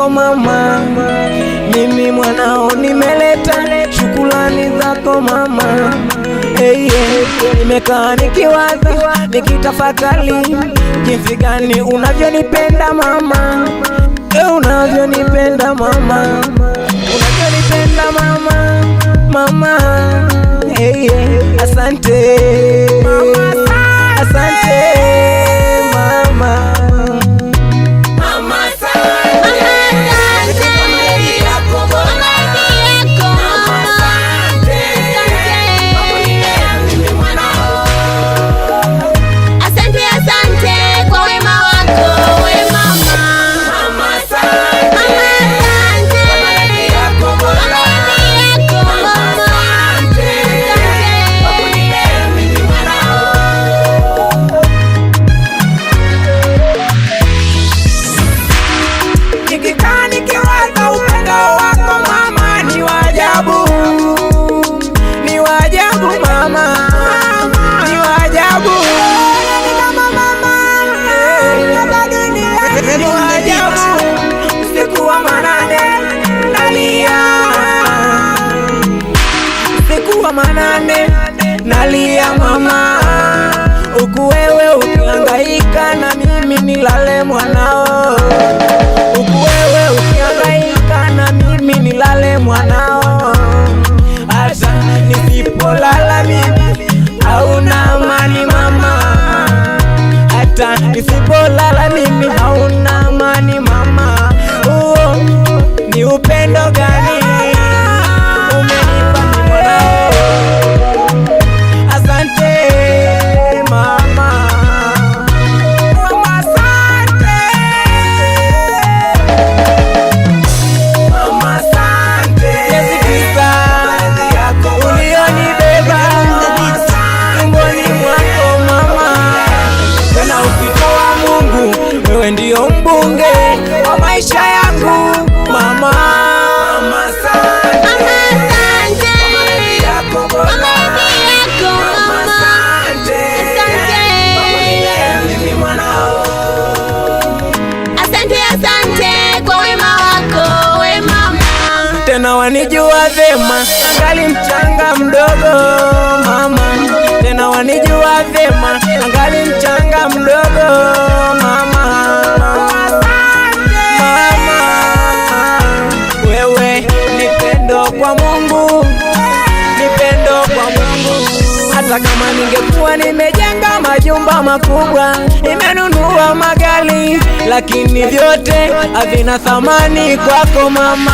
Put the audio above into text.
wako mama, mimi mwanao nimeleta shukrani zako mama. Nimekaa nikiwaza nikitafakari jinsi gani unavyonipenda mama, unavyonipenda mama, unavyonipenda mama, mama. Asante asante mama. Manane nalia mama, huku wewe ukihangaika na mimi nilale mwanao, huku wewe ukihangaika na mimi nilale mwanao. Hata nisipolala mimi hauna amani mama, hata nisipolala mimi hauna amani mama. Ni upendo gani ndio mbunge wa maisha yangu mama. Asante kwa wema wako we mama. Tena wanijua vema angali mchanga mdogo mama, tena wanijua vema angali mchanga mdogo mama. Kwa Mungu, nipendo kwa Mungu. Hata kama ningekuwa nimejenga majumba makubwa, nimenunua magari, lakini vyote havina thamani kwako mama.